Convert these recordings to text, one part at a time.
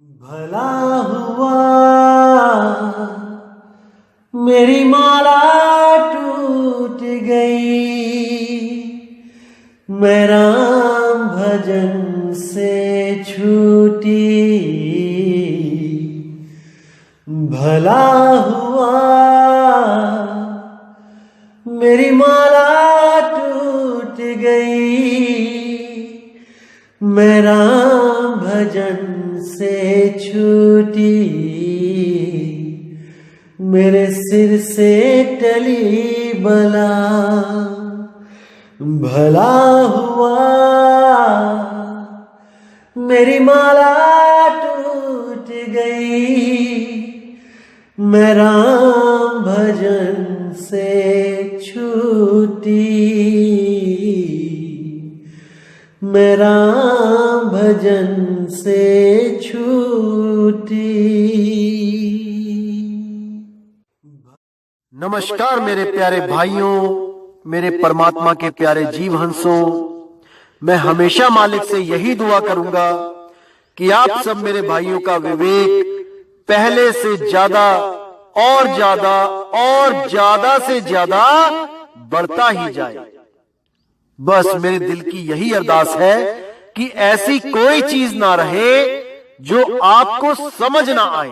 भला हुआ मेरी माला टूट गई, मैं राम भजन से छूटी। भला हुआ मेरी माला टूट गई, मैं राम भजन से छूटी। मेरे सिर से टली बला, भला हुआ मेरी माला टूट गई, मैं राम भजन से छूटी। मैं राम भजन से छूटी। नमस्कार मेरे प्यारे भाइयों, मेरे परमात्मा के प्यारे जीव हंसों। मैं हमेशा मालिक से यही दुआ करूंगा कि आप सब मेरे भाइयों का विवेक पहले से ज्यादा और ज्यादा और ज्यादा से ज्यादा बढ़ता ही जाए। बस मेरे दिल की यही अरदास है कि ऐसी कोई चीज ना रहे जो आपको समझ ना आए।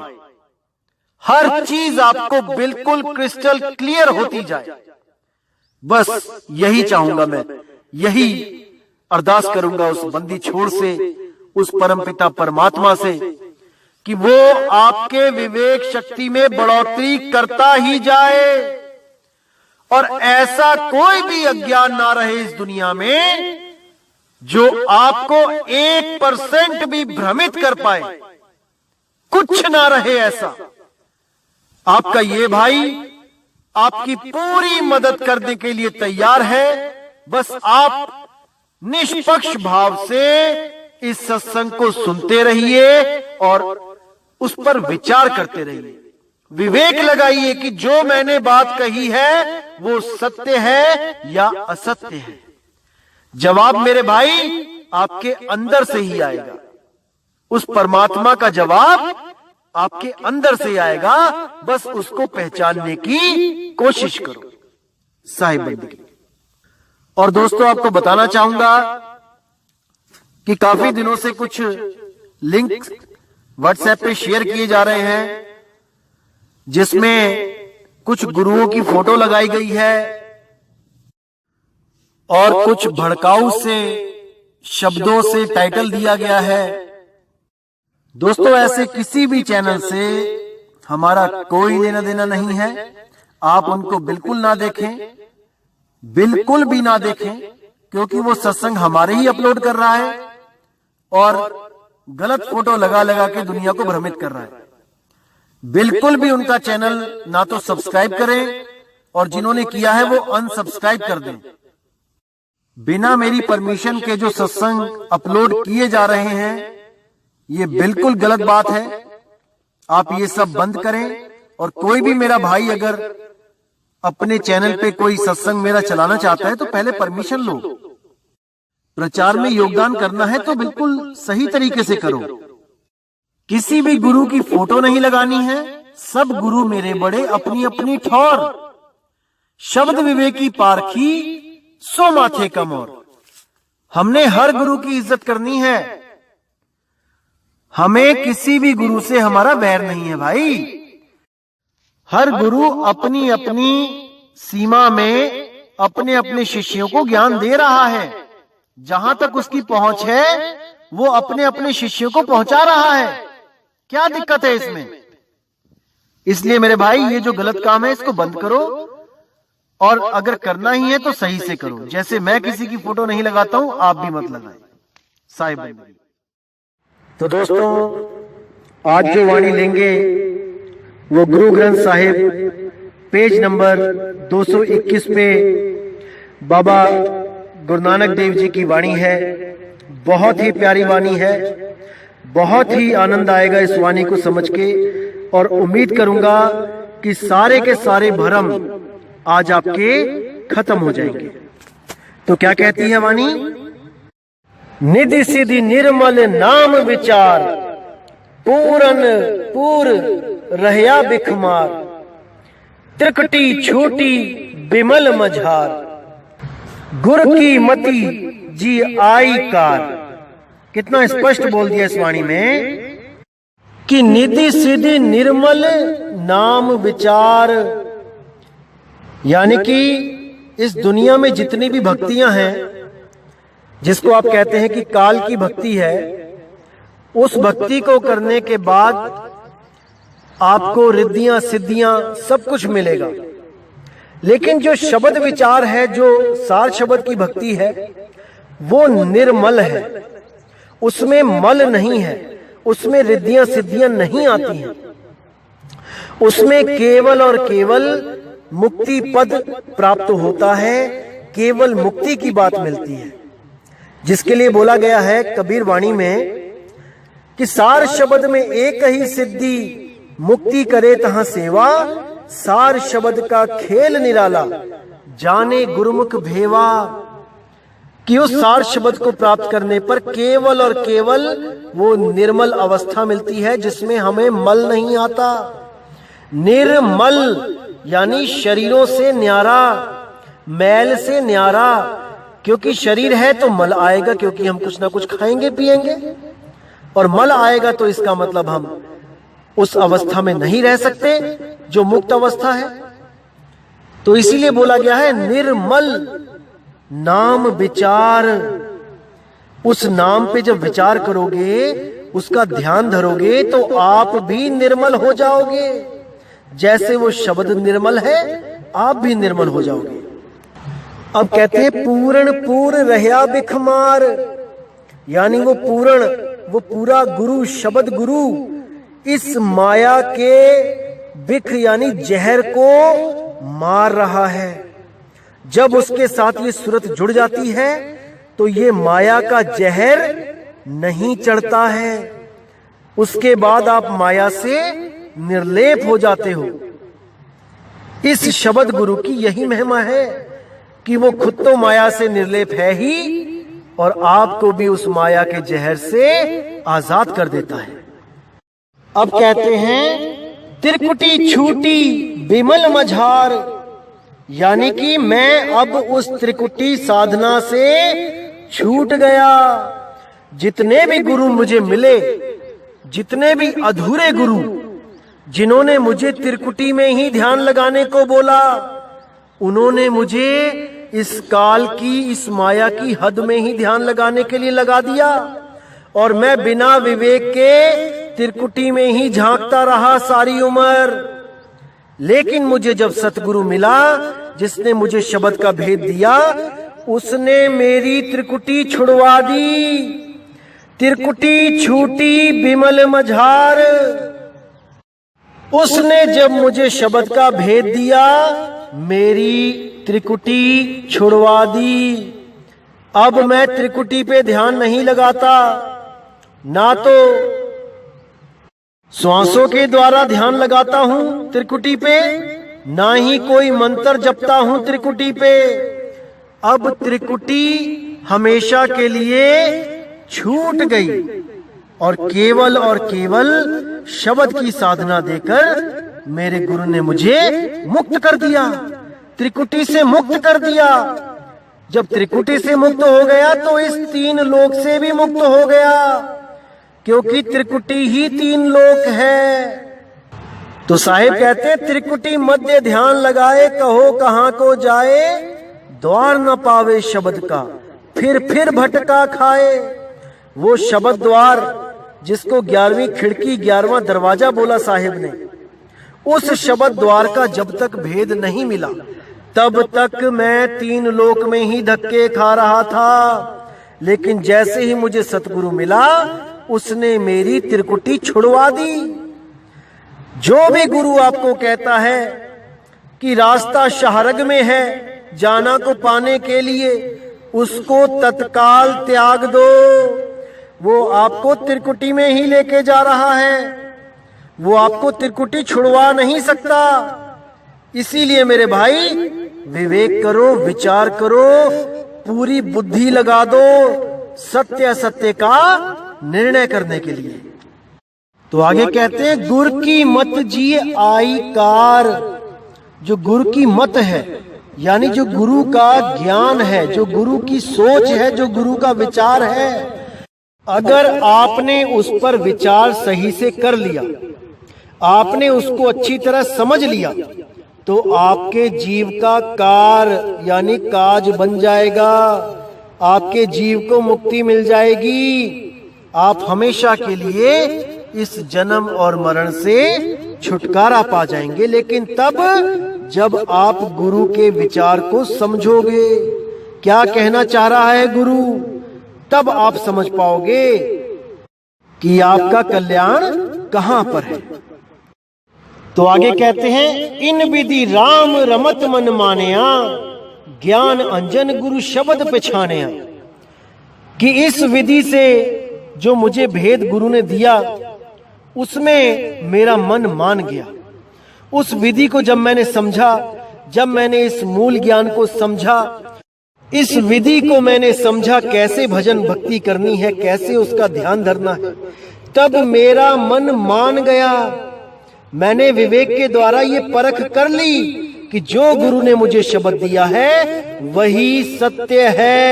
हर चीज आपको बिल्कुल क्रिस्टल क्लियर होती जाए। बस यही चाहूंगा मैं, यही अरदास करूंगा उस बंदी छोड़ से, उस परमपिता परमात्मा से कि वो आपके विवेक शक्ति में बढ़ोतरी करता ही जाए और ऐसा कोई भी अज्ञान ना रहे इस दुनिया में जो आपको 1% भी भ्रमित कर पाए। कुछ ना रहे ऐसा। आपका ये भाई आपकी पूरी मदद करने के लिए तैयार है। बस आप निष्पक्ष भाव से इस सत्संग को सुनते रहिए और उस पर विचार करते रहिए। विवेक लगाइए कि जो मैंने बात कही है वो सत्य है या असत्य है। जवाब मेरे भाई आपके अंदर से ही आएगा। उस परमात्मा का जवाब आपके अंदर से आएगा। बस उसको पहचानने की कोशिश करो। साहिब बंदगी। और दोस्तों, आपको बताना चाहूंगा कि काफी दिनों से कुछ लिंक व्हाट्सएप पे शेयर किए जा रहे हैं जिसमें कुछ गुरुओं की फोटो लगाई गई है और कुछ भड़काऊ से शब्दों से टाइटल दिया गया है। दोस्तों, ऐसे किसी भी चैनल से हमारा कोई लेना देना नहीं है। आप उनको बिल्कुल ना देखें, बिल्कुल भी ना देखें, क्योंकि वो सत्संग हमारे ही अपलोड कर रहा है और गलत फोटो लगा लगा के दुनिया को भ्रमित कर रहा है। बिल्कुल भी उनका चैनल ना तो सब्सक्राइब करें और जिन्होंने किया है वो अनसब्सक्राइब कर दें। बिना मेरी परमिशन के जो सत्संग अपलोड किए जा रहे हैं ये बिल्कुल गलत बात है। आप ये सब बंद करें। और कोई भी मेरा भाई अगर अपने चैनल पे कोई सत्संग मेरा चलाना चाहता है तो पहले परमिशन लो। प्रचार में योगदान करना है तो बिल्कुल सही तरीके से करो। किसी भी गुरु की फोटो नहीं लगानी है। सब गुरु मेरे बड़े अपनी अपनी ठौर, शब्द विवेकी पारखी सो माथे कम और। हमने हर गुरु की इज्जत करनी है। हमें किसी भी गुरु से हमारा बैर नहीं है भाई। हर गुरु अपनी अपनी सीमा में अपने अपने शिष्यों को ज्ञान दे रहा है। जहां तक उसकी पहुंच है वो अपने अपने शिष्यों को पहुंचा रहा है। क्या दिक्कत है इसमें? इसलिए मेरे भाई ये जो गलत काम है इसको बंद करो और अगर करना ही है तो सही से करो। जैसे मैं किसी की फोटो नहीं लगाता हूं, आप भी मत लगाएं। साहिब। तो दोस्तों, आज जो वाणी लेंगे वो गुरु ग्रंथ साहिब पेज नंबर 221 पे बाबा गुरु नानक देव जी की वाणी है। बहुत ही प्यारी वाणी है। बहुत ही आनंद आएगा इस वाणी को समझ के और उम्मीद करूंगा कि सारे के सारे भरम आज आपके खत्म हो जाएंगे। तो क्या कहती है वाणी? निधि सिद्धि निर्मल नाम विचार, पूरन पूर रहया बिखमार, त्रिकुटी छूटी बिमल मझार, गुर की मति जी आई कार। कितना स्पष्ट बोल दिया इस वाणी में कि निधि सिद्धि निर्मल नाम विचार, यानी कि इस दुनिया में जितनी भी भक्तियां हैं, जिसको आप कहते हैं कि काल की भक्ति है, उस भक्ति को करने के बाद आपको रिद्धियां सिद्धियां सब कुछ मिलेगा। लेकिन जो शब्द विचार है, जो सार शब्द की भक्ति है, वो निर्मल है, उसमें मल नहीं है, उसमें रिद्धियां सिद्धियां नहीं आती हैं, उसमें केवल और केवल मुक्ति पद प्राप्त होता है, केवल मुक्ति की बात मिलती है। जिसके लिए बोला गया है कबीर वाणी में कि सार शब्द में एक ही सिद्धि, मुक्ति करे तहां सेवा, सार शब्द का खेल निराला, जाने गुरुमुख भेवा। कि उस सार शब्द को प्राप्त करने पर केवल और केवल वो निर्मल अवस्था मिलती है, जिसमें हमें मल नहीं आता। निर्मल यानी शरीरों से न्यारा, मैल से न्यारा। क्योंकि शरीर है तो मल आएगा, क्योंकि हम कुछ ना कुछ खाएंगे पिएंगे, और मल आएगा तो इसका मतलब हम उस अवस्था में नहीं रह सकते जो मुक्त अवस्था है। तो इसीलिए बोला गया है निर्मल नाम विचार। उस नाम पे जब विचार करोगे, उसका ध्यान धरोगे, तो आप भी निर्मल हो जाओगे। जैसे वो शब्द निर्मल है, आप भी निर्मल हो जाओगे। अब कहते हैं पूर्ण पूर रहया बिखमार, यानी वो पूर्ण, वो पूरा गुरु, शब्द गुरु इस माया के बिख यानी जहर को मार रहा है। जब उसके साथ ये सूरत जुड़ जाती है तो ये माया का जहर नहीं चढ़ता है, उसके बाद आप माया से निर्लेप हो जाते हो। इस शब्द गुरु की यही महिमा है कि वो खुद तो माया से निर्लेप है ही, और आपको भी उस माया के जहर से आजाद कर देता है। अब कहते हैं त्रिकुटी छूटी बिमल मझार, यानी कि मैं अब उस त्रिकुटी साधना से छूट गया। जितने भी गुरु मुझे मिले, जितने भी अधूरे गुरु जिन्होंने मुझे त्रिकुटी में ही ध्यान लगाने को बोला, उन्होंने मुझे इस काल की, इस माया की हद में ही ध्यान लगाने के लिए लगा दिया, और मैं बिना विवेक के त्रिकुटी में ही झांकता रहा सारी उम्र। लेकिन मुझे जब सतगुरु मिला, जिसने मुझे शब्द का भेद दिया, उसने मेरी त्रिकुटी छुड़वा दी। त्रिकुटी छूटी बिमल मझार। उसने जब मुझे शब्द का भेद दिया, मेरी त्रिकुटी छुड़वा दी। अब मैं त्रिकुटी पे ध्यान नहीं लगाता, ना तो श्वासों के द्वारा ध्यान लगाता हूं त्रिकुटी पे, ना ही कोई मंत्र जपता हूं त्रिकुटी पे। अब त्रिकुटी हमेशा के लिए छूट गई, और केवल शब्द की साधना देकर मेरे गुरु ने मुझे मुक्त कर दिया, त्रिकुटी से मुक्त कर दिया। जब त्रिकुटी से मुक्त हो गया तो इस तीन लोक से भी मुक्त हो गया, क्योंकि त्रिकुटी ही तीन लोक है। तो साहिब कहते हैं त्रिकुटी मध्य ध्यान लगाए, कहो कहां को जाए, द्वार न पावे शब्द का, फिर भटका खाए। वो शब्द द्वार जिसको 11वीं खिड़की 11वां दरवाजा बोला साहिब ने, उस शब्द द्वार का जब तक भेद नहीं मिला, तब तक मैं तीन लोक में ही धक्के खा रहा था। लेकिन जैसे ही मुझे सतगुरु मिला, उसने मेरी त्रिकुटी छुड़वा दी। जो भी गुरु आपको कहता है कि रास्ता शाहरग में है जाना को पाने के लिए, उसको तत्काल त्याग दो। वो आपको त्रिकुटी में ही लेके जा रहा है, वो आपको त्रिकुटी छुड़वा नहीं सकता। इसीलिए मेरे भाई, विवेक करो, विचार करो, पूरी बुद्धि लगा दो सत्य असत्य का निर्णय करने के लिए। तो आगे कहते हैं गुर की मत जी आई कार। जो गुरु की मत है यानी जो गुरु का ज्ञान है, जो गुरु की सोच है, जो गुरु का विचार है, अगर आपने उस पर विचार सही से कर लिया, आपने उसको अच्छी तरह समझ लिया, तो आपके जीव का कार यानी काज बन जाएगा, आपके जीव को मुक्ति मिल जाएगी। आप हमेशा के लिए इस जन्म और मरण से छुटकारा पा जाएंगे। लेकिन तब जब आप गुरु के विचार को समझोगे, क्या कहना चाह रहा है गुरु, तब आप समझ पाओगे कि आपका कल्याण कहां पर है। तो आगे कहते हैं इन विधि राम रमत मन मानया, ज्ञान अंजन गुरु शब्द पछानया। कि इस विधि से जो मुझे भेद गुरु ने दिया उसमें मेरा मन मान गया। उस विधि को जब मैंने समझा, जब मैंने इस मूल ज्ञान को समझा, इस विधि को मैंने समझा कैसे भजन भक्ति करनी है, कैसे उसका ध्यान धरना है, तब मेरा मन मान गया। मैंने विवेक के द्वारा ये परख कर ली कि जो गुरु ने मुझे शब्द दिया है वही सत्य है,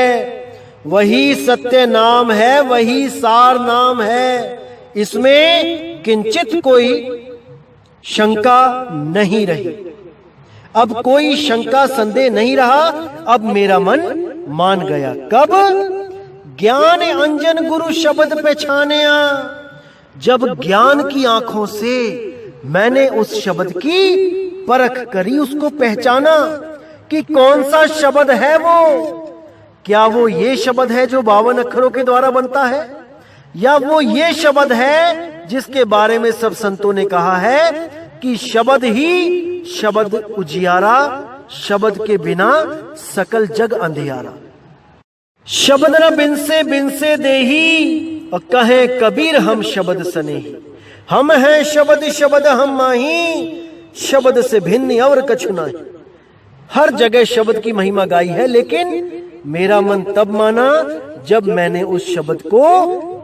वही सत्य नाम है, वही सार नाम है। इसमें किंचित कोई शंका नहीं रही। अब कोई शंका संदेह नहीं रहा। अब मेरा मन मान गया। कब? ज्ञान अंजन गुरु शब्द पहचानया। जब ज्ञान की आंखों से मैंने उस शब्द की परख करी, उसको पहचाना कि कौन सा शब्द है वो। क्या वो ये शब्द है जो 52 अक्षरों के द्वारा बनता है, या वो ये शब्द है जिसके बारे में सब संतों ने कहा है कि शब्द ही शब्द उजियारा, शब्द के बिना सकल जग अंधियारा। शब्द न बिनसे देही, और कहे कबीर हम शब्द सनेही। हम हैं शब्द शब्द हम माही, शब्द से भिन्न और कछु नहीं। हर जगह शब्द की महिमा गाई है, लेकिन मेरा मन तब माना जब मैंने उस शब्द को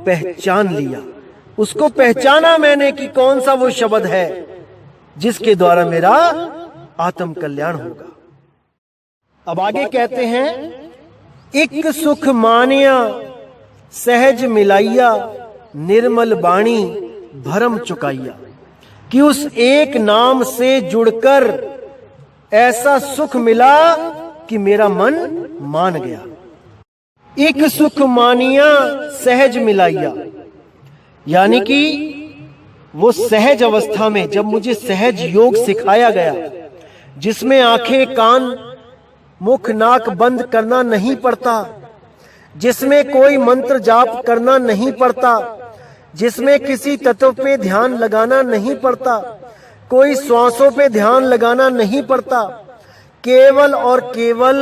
पहचान लिया। उसको पहचाना मैंने कि कौन सा वो शब्द है जिसके द्वारा मेरा आत्म कल्याण होगा। अब आगे कहते हैं एक सुख मानिया सहज मिलाइया, निर्मल बाणी भरम चुकाइया। कि उस एक नाम से जुड़कर ऐसा सुख मिला कि मेरा मन मान गया। एक सुख मानिया सहज मिलाइया, यानी कि वो सहज अवस्था में जब मुझे सहज योग सिखाया गया, जिसमें आंखें कान मुख नाक बंद करना नहीं पड़ता, जिसमें कोई मंत्र जाप करना नहीं पड़ता, जिसमें किसी तत्व पे ध्यान लगाना नहीं पड़ता, कोई श्वासों पे ध्यान लगाना नहीं पड़ता, केवल और केवल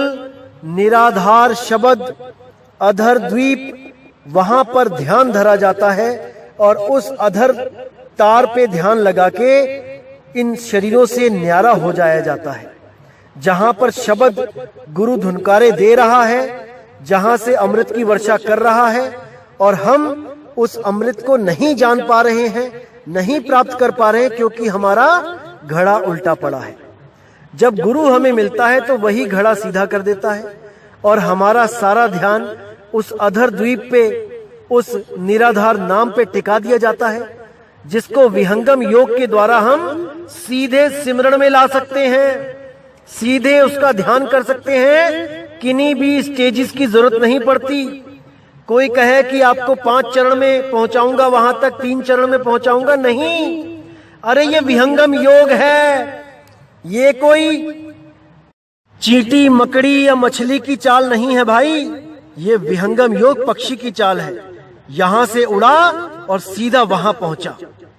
निराधार शब्द अधर द्वीप वहां पर ध्यान धरा जाता है और उस अधर तार पे ध्यान लगा के इन शरीरों से न्यारा हो जाया जाता है। जहां पर शब्द गुरु धुनकारे दे रहा है, जहां से अमृत की वर्षा कर रहा है, और हम उस अमृत को नहीं जान पा रहे हैं, नहीं प्राप्त कर पा रहे हैं, क्योंकि हमारा घड़ा उल्टा पड़ा है। जब गुरु हमें मिलता है तो वही घड़ा सीधा कर देता है और हमारा सारा ध्यान उस अधर द्वीप पे, उस निराधार नाम पे टिका दिया जाता है, जिसको विहंगम योग के द्वारा हम सीधे सिमरण में ला सकते हैं, सीधे उसका ध्यान कर सकते हैं। किन्हीं भी स्टेजेस की जरूरत नहीं पड़ती। कोई कहे कि आपको 5 चरण में पहुंचाऊंगा, वहां तक 3 चरण में पहुंचाऊंगा, नहीं। अरे ये विहंगम योग है, ये कोई चींटी मकड़ी या मछली की चाल नहीं है भाई। ये विहंगम योग पक्षी की चाल है। यहां से उड़ा और सीधा वहां पहुंचा,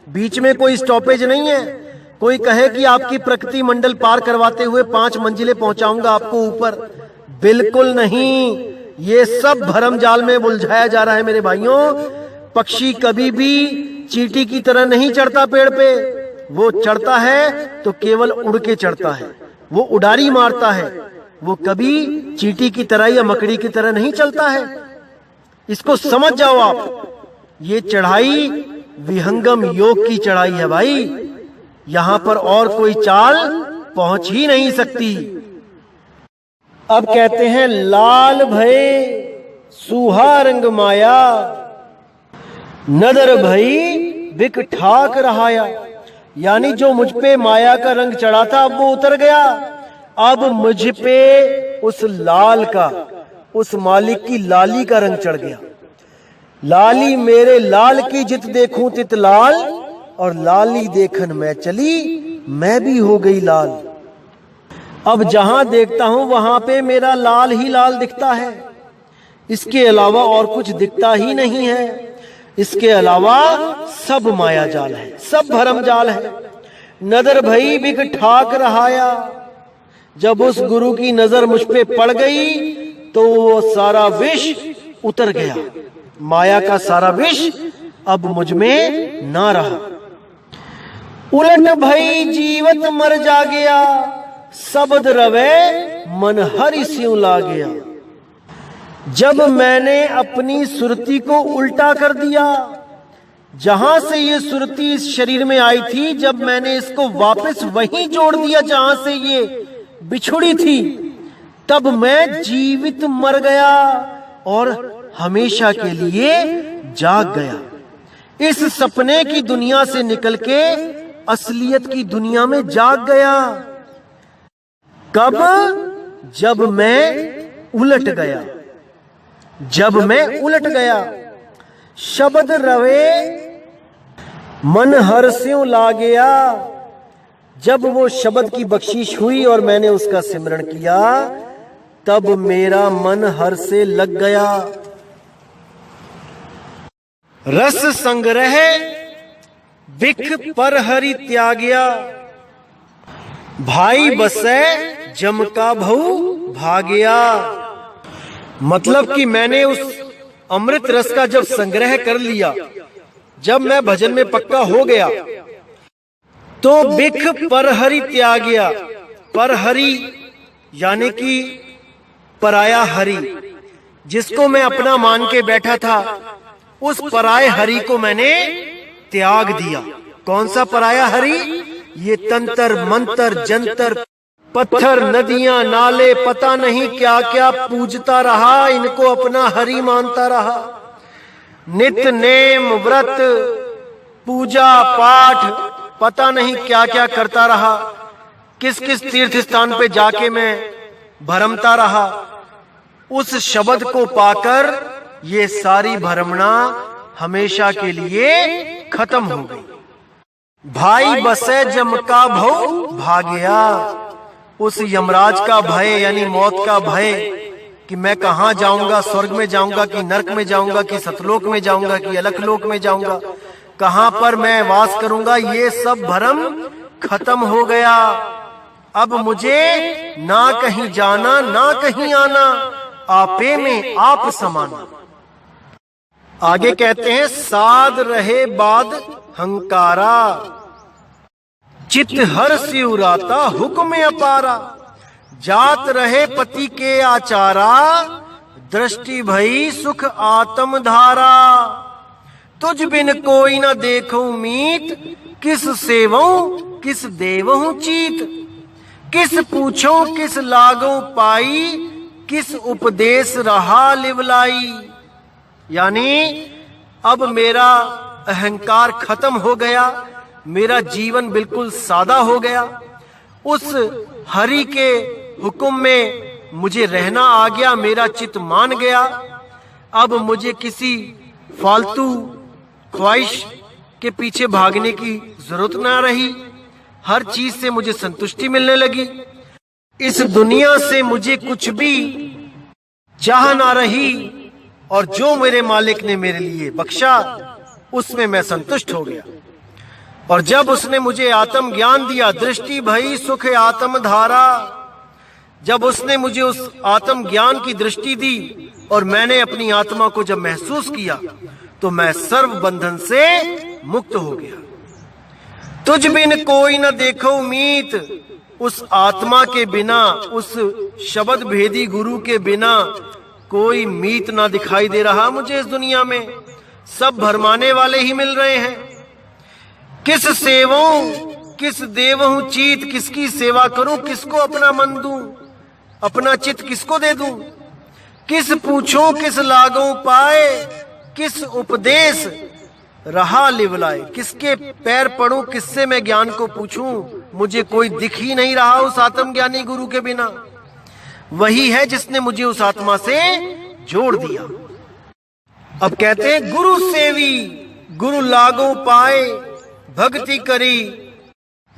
बीच में कोई स्टॉपेज नहीं है। कोई कहे कि आपकी प्रकृति मंडल पार करवाते हुए 5 मंजिलें पहुंचाऊंगा आपको ऊपर, बिल्कुल नहीं। ये सब भरम जाल में उलझाया जा रहा है मेरे भाइयों। पक्षी कभी भी चींटी की तरह नहीं चढ़ता पेड़ पे। वो चढ़ता है तो केवल उड़ के चढ़ता है, वो उड़ारी मारता है, वो कभी चींटी की तरह या मकड़ी की तरह नहीं चलता है। इसको समझ जाओ आप। ये चढ़ाई विहंगम योग की चढ़ाई है भाई। यहां पर और कोई चाल पहुंच ही नहीं सकती। अब कहते हैं लाल भय सुहा रंग माया, नदर भई बिक ठाक रहाया। यानी जो मुझ पे माया का रंग चढ़ा था अब वो उतर गया। अब मुझ पे उस लाल का, उस मालिक की लाली का रंग चढ़ गया। लाली मेरे लाल की जित देखूं तित लाल, और लाली देखन मैं चली मैं भी हो गई लाल। अब जहां देखता हूं वहां पे मेरा लाल ही लाल दिखता है, इसके अलावा और कुछ दिखता ही नहीं है। इसके अलावा सब माया जाल है, सब भरम जाल है। नजर भई बिक ठाक रहाया, जब उस गुरु की नजर मुझ पे पड़ गई तो वो सारा विष उतर गया। माया का सारा विष अब मुझ में ना रहा। उलट भई जीवत मर जा गया, शब्द रवे मन हरि स्यों ला गया। जब मैंने अपनी सुरती को उल्टा कर दिया, जहां से ये सुरती इस शरीर में आई थी, जब मैंने इसको वापस वहीं जोड़ दिया जहां से ये बिछुड़ी थी, तब मैं जीवित मर गया और हमेशा के लिए जाग गया। इस सपने की दुनिया से निकल के असलियत की दुनिया में जाग गया। कब? जब मैं उलट गया, जब मैं उलट गया। शब्द रवे मन हर स्यों ला गया, जब वो शब्द की बख्शिश हुई और मैंने उसका सिमरण किया, तब मेरा मन हर से लग गया। रस संग्रह बिख पर हरि त्यागया, भाई बसे जम का भऊ भागया। मतलब कि मैंने उस अमृत रस का जब संग्रह कर लिया, जब मैं भजन में पक्का हो गया, तो बिख पर हरि त्यागया। पर हरि यानी कि पराया हरि, जिसको मैं अपना मान के बैठा था, उस पराये हरि को मैंने त्याग दिया। कौन सा पराया हरि? ये तंत्र मंत्र जंतर पत्थर नदियां नाले पता नहीं क्या क्या पूजता रहा, इनको अपना हरि मानता रहा। नित्य नेम व्रत पूजा पाठ पता नहीं क्या क्या करता रहा, किस किस तीर्थ स्थान पे जाके मैं भरमता रहा। उस शब्द को पाकर ये सारी भरमना हमेशा के लिए खत्म हो गई। भाई बसे जम का भव भागया। उस यमराज का भय यानी मौत का भय कि मैं कहां जाऊंगा, स्वर्ग में जाऊंगा कि नरक में जाऊंगा कि सतलोक में जाऊंगा कि अलखलोक में जाऊंगा, कहां पर मैं वास करूंगा, ये सब भरम खत्म हो गया। अब मुझे ना कहीं जाना ना कहीं आना, आपे में आप समाना। आगे कहते हैं साध रहे बाद हंकारा, चित हर सिउराता हुक्म अपारा। जात रहे पति के आचारा, दृष्टि भई सुख आत्म धारा। तुझ बिन कोई न देखूं मीत, किस सेवऊं किस देवहूं चीत। किस पूछो किस लागो पाई, किस उपदेश रहा लिवलाई। यानी अब मेरा अहंकार खत्म हो गया, मेरा जीवन बिल्कुल सादा हो गया। उस हरि के हुक्म में मुझे रहना आ गया, मेरा चित्त मान गया। अब मुझे किसी फालतू ख्वाहिश के पीछे भागने की जरूरत ना रही। हर चीज से मुझे संतुष्टि मिलने लगी। इस दुनिया से मुझे कुछ भी चाह ना रही, और जो मेरे मालिक ने मेरे लिए बख्शा उसमें मैं संतुष्ट हो गया। और जब उसने मुझे आत्म ज्ञान दिया, दृष्टि भई सुख आत्म धारा, जब उसने मुझे उस आत्म ज्ञान की दृष्टि दी और मैंने अपनी आत्मा को जब महसूस किया, तो मैं सर्व बंधन से मुक्त हो गया। तुझ बिन कोई न देखो मीत, उस आत्मा के बिना, उस शब्द भेदी गुरु के बिना कोई मीत ना दिखाई दे रहा मुझे इस दुनिया में। सब भरमाने वाले ही मिल रहे हैं। किस सेवों किस देवहूं चीत, किसकी सेवा करूं, किसको अपना मन दूं, अपना चित किसको दे दूं। किस पूछूं किस लागूं पाए, किस उपदेश रहा लिवलाए। किसके पैर पड़ूं, किससे मैं ज्ञान को पूछूं, मुझे कोई दिख ही नहीं रहा उस आत्मज्ञानी गुरु के बिना। वही है जिसने मुझे उस आत्मा से जोड़ दिया। अब कहते हैं गुरु सेवी गुरु लागो पाए, भक्ति करी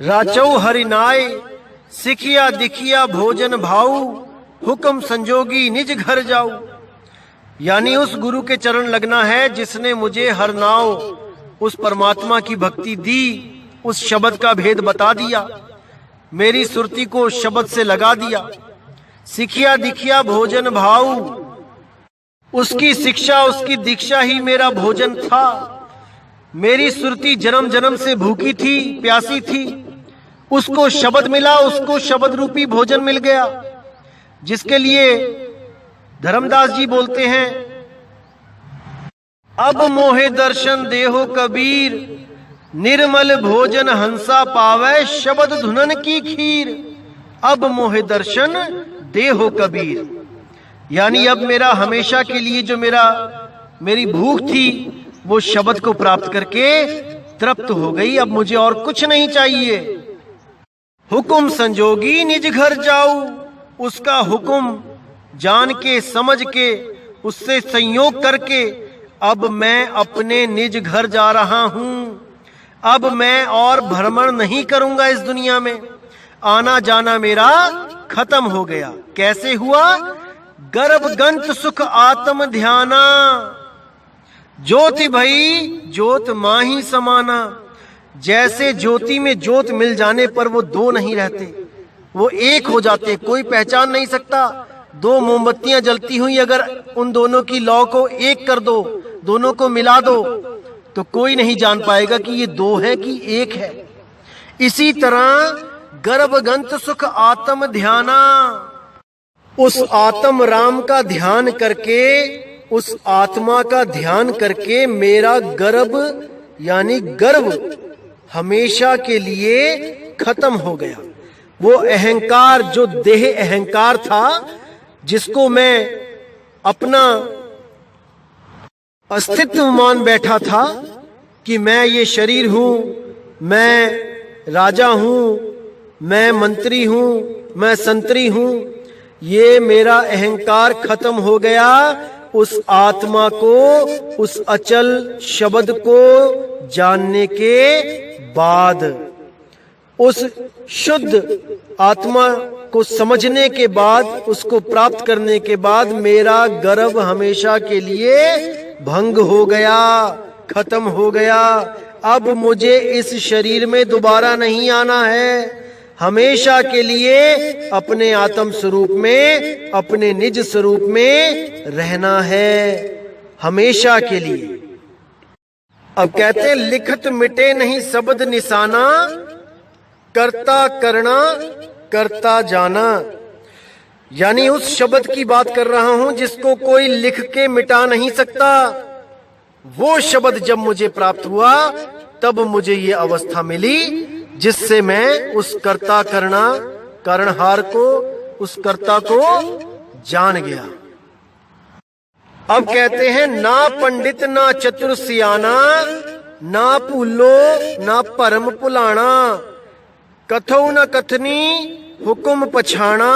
राचौ हरिनाय। सिखिया दिखिया भोजन भाऊ, हुक्म संजोगी निज घर जाऊ। यानी उस गुरु के चरण लगना है जिसने मुझे हर नाव उस परमात्मा की भक्ति दी, उस शब्द का भेद बता दिया, मेरी सुरती को शब्द से लगा दिया। सिखिया दिखिया भोजन भाऊ, उसकी शिक्षा उसकी दीक्षा ही मेरा भोजन था। मेरी सुरती जन्म जन्म से भूखी थी, प्यासी थी, उसको शब्द मिला, उसको शब्द रूपी भोजन मिल गया। जिसके लिए धर्मदास जी बोलते हैं, अब मोहे दर्शन देहो कबीर, निर्मल भोजन हंसा पावे, शब्द धुनन की खीर। अब मोहे दर्शन देहो कबीर, यानी अब मेरा हमेशा के लिए जो मेरी भूख थी वो शब्द को प्राप्त करके तृप्त हो गई। अब मुझे और कुछ नहीं चाहिए। हुक्म संजोगी निज घर जाऊं, उसका हुक्म जान के समझ के उससे संयोग करके अब मैं अपने निज घर जा रहा हूं। अब मैं और भ्रमण नहीं करूंगा इस दुनिया में। आना जाना मेरा खत्म हो गया। कैसे हुआ? गर्भ गंत सुख आत्म ध्याना, ज्योति भई ज्योत माही समाना। जैसे ज्योति में ज्योत मिल जाने पर वो दो नहीं रहते, वो एक हो जाते, कोई पहचान नहीं सकता। दो मोमबत्तियां जलती हुई अगर उन दोनों की लौ को एक कर दो, दोनों को मिला दो, तो कोई नहीं जान पाएगा कि ये दो है कि एक है। इसी तरह गर्भगंत सुख आत्म ध्याना, उस आत्म राम का ध्यान करके, उस आत्मा का ध्यान करके मेरा गर्भ यानी गर्व हमेशा के लिए खत्म हो गया। वो अहंकार जो देह अहंकार था, जिसको मैं अपना अस्तित्व मान बैठा था कि मैं ये शरीर हूं, मैं राजा हूं, मैं मंत्री हूं, मैं संतरी हूं, ये मेरा अहंकार खत्म हो गया। उस आत्मा को, उस अचल शब्द को जानने के बाद, उस शुद्ध आत्मा को समझने के बाद, उसको प्राप्त करने के बाद मेरा गर्व हमेशा के लिए भंग हो गया, खत्म हो गया। अब मुझे इस शरीर में दोबारा नहीं आना है। हमेशा के लिए अपने आत्म स्वरूप में, अपने निज स्वरूप में रहना है, हमेशा के लिए। अब कहते हैं लिखत मिटे नहीं शब्द निशाना, करता करना करता जाना। यानी उस शब्द की बात कर रहा हूं जिसको कोई लिख के मिटा नहीं सकता। वो शब्द जब मुझे प्राप्त हुआ तब मुझे ये अवस्था मिली जिससे मैं उस कर्ता करना, कारणहार को, उस कर्ता को जान गया। अब कहते हैं ना पंडित ना चतुर सियाना, ना भूलो ना परम भुलाना। कथो न कथनी हुक्म पछाना,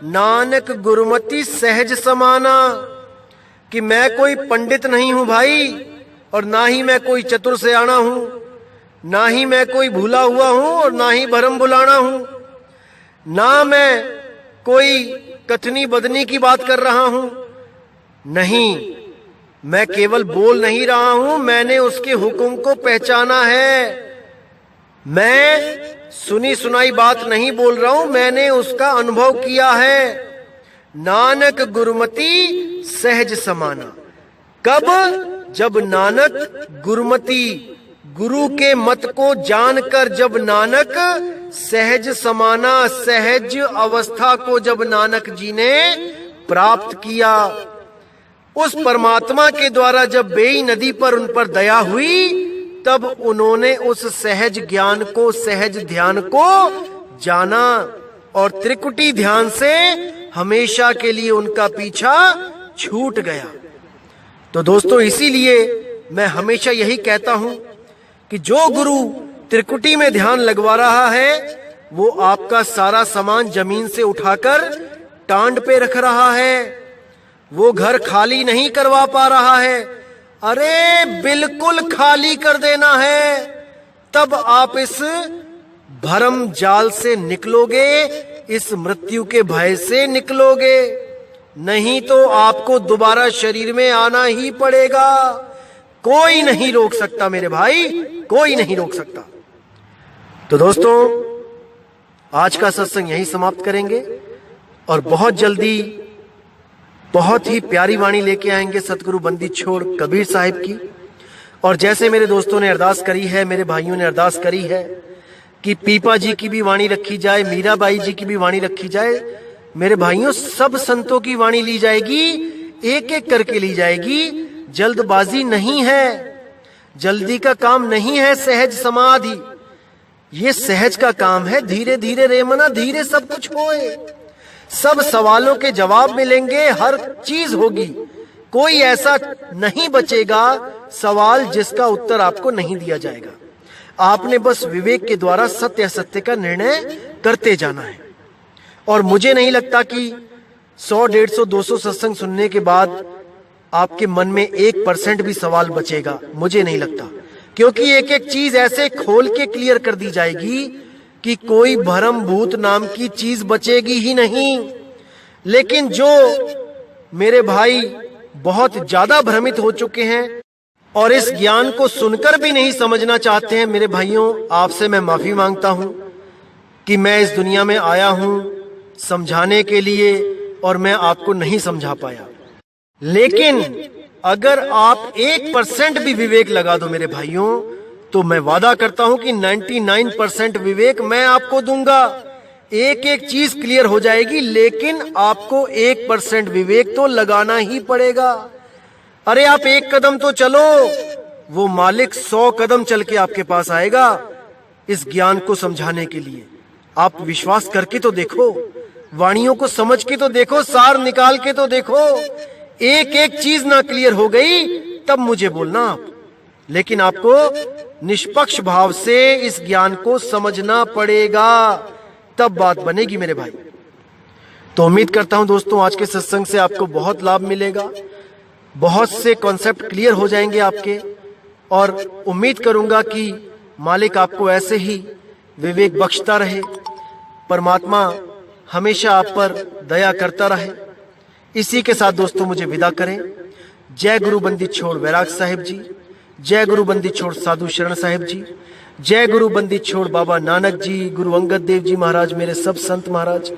नानक गुरुमति सहज समाना। कि मैं कोई पंडित नहीं हूं भाई, और ना ही मैं कोई चतुर सियाना हूं, ना ही मैं कोई भूला हुआ हूं, और ना ही भरम बुलाना हूं, ना मैं कोई कथनी बदनी की बात कर रहा हूं। नहीं, मैं केवल बोल नहीं रहा हूं, मैंने उसके हुक्म को पहचाना है। मैं सुनी सुनाई बात नहीं बोल रहा हूं, मैंने उसका अनुभव किया है। नानक गुरुमति सहज समाना। कब? जब नानक गुरुमति, गुरु के मत को जानकर जब नानक सहज समाना, सहज अवस्था को जब नानक जी ने प्राप्त किया, उस परमात्मा के द्वारा जब बेई नदी पर उन पर दया हुई, तब उन्होंने उस सहज ज्ञान को, सहज ध्यान को जाना और त्रिकुटी ध्यान से हमेशा के लिए उनका पीछा छूट गया। तो दोस्तों, इसीलिए मैं हमेशा यही कहता हूं कि जो गुरु त्रिकुटी में ध्यान लगवा रहा है, वो आपका सारा सामान जमीन से उठाकर टांड पे रख रहा है, वो घर खाली नहीं करवा पा रहा है। अरे बिल्कुल खाली कर देना है, तब आप इस भरम जाल से निकलोगे, इस मृत्यु के भय से निकलोगे, नहीं तो आपको दोबारा शरीर में आना ही पड़ेगा। कोई नहीं रोक सकता मेरे भाई, कोई नहीं रोक सकता। तो दोस्तों, आज का सत्संग यहीं समाप्त करेंगे और बहुत जल्दी बहुत ही प्यारी वाणी लेके आएंगे सतगुरु बंदी छोड़ कबीर साहिब की। और जैसे मेरे दोस्तों ने अरदास करी है, मेरे भाइयों ने अरदास करी है कि पीपा जी की भी वाणी रखी जाए, मीराबाई जी की भी वाणी रखी जाए, मेरे भाइयों सब संतों की वाणी ली जाएगी, एक एक करके ली जाएगी। जल्दबाजी नहीं है, जल्दी का काम नहीं है सहज समाधि, ये सहज का काम है। धीरे धीरे रे मना, धीरे सब कुछ होए, सब सवालों के जवाब मिलेंगे, हर चीज होगी, कोई ऐसा नहीं बचेगा सवाल जिसका उत्तर आपको नहीं दिया जाएगा। आपने बस विवेक के द्वारा सत्य असत्य का निर्णय करते जाना है। और मुझे नहीं लगता कि 100, 150, 200 सत्संग सुनने के बाद आपके मन में 1% भी सवाल बचेगा, मुझे नहीं लगता, क्योंकि एक एक चीज ऐसे खोल के क्लियर कर दी जाएगी कि कोई भरम भूत नाम की चीज बचेगी ही नहीं। लेकिन जो मेरे भाई बहुत ज्यादा भ्रमित हो चुके हैं और इस ज्ञान को सुनकर भी नहीं समझना चाहते हैं, मेरे भाइयों, आपसे मैं माफी मांगता हूं कि मैं इस दुनिया में आया हूं समझाने के लिए और मैं आपको नहीं समझा पाया। लेकिन अगर आप 1% भी विवेक लगा दो मेरे भाइयों, तो मैं वादा करता हूं कि 99% विवेक मैं आपको दूंगा। एक एक चीज क्लियर हो जाएगी, लेकिन आपको 1% विवेक तो लगाना ही पड़ेगा। अरे आप 1 कदम तो चलो, वो मालिक 100 कदम चल के आपके पास आएगा इस ज्ञान को समझाने के लिए। आप विश्वास करके तो देखो, वाणियों को समझ के तो देखो, सार निकाल के तो देखो। एक एक चीज ना क्लियर हो गई तब मुझे बोलना आप, लेकिन आपको निष्पक्ष भाव से इस ज्ञान को समझना पड़ेगा, तब बात बनेगी मेरे भाई। तो उम्मीद करता हूं दोस्तों, आज के सत्संग से आपको बहुत लाभ मिलेगा, बहुत से कॉन्सेप्ट क्लियर हो जाएंगे आपके, और उम्मीद करूंगा कि मालिक आपको ऐसे ही विवेक बख्शता रहे, परमात्मा हमेशा आप पर दया करता रहे। इसी के साथ दोस्तों मुझे विदा करें। जय गुरु बंदी छोड़ वैराग साहिब जी, जय गुरु बंदी छोड़ साधु शरण साहिब जी, जय गुरु बंदी छोड़ बाबा नानक जी, गुरु अंगद देव जी महाराज, मेरे सब संत महाराज।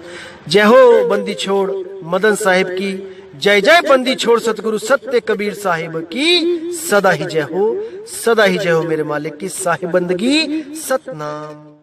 जय हो बंदी छोड़ मदन साहिब की, जय जय बंदी छोड़ सतगुरु सत्य कबीर साहिब की, सदा ही जय हो, सदा ही जय हो मेरे मालिक की साहिब बंदगी सतनाम।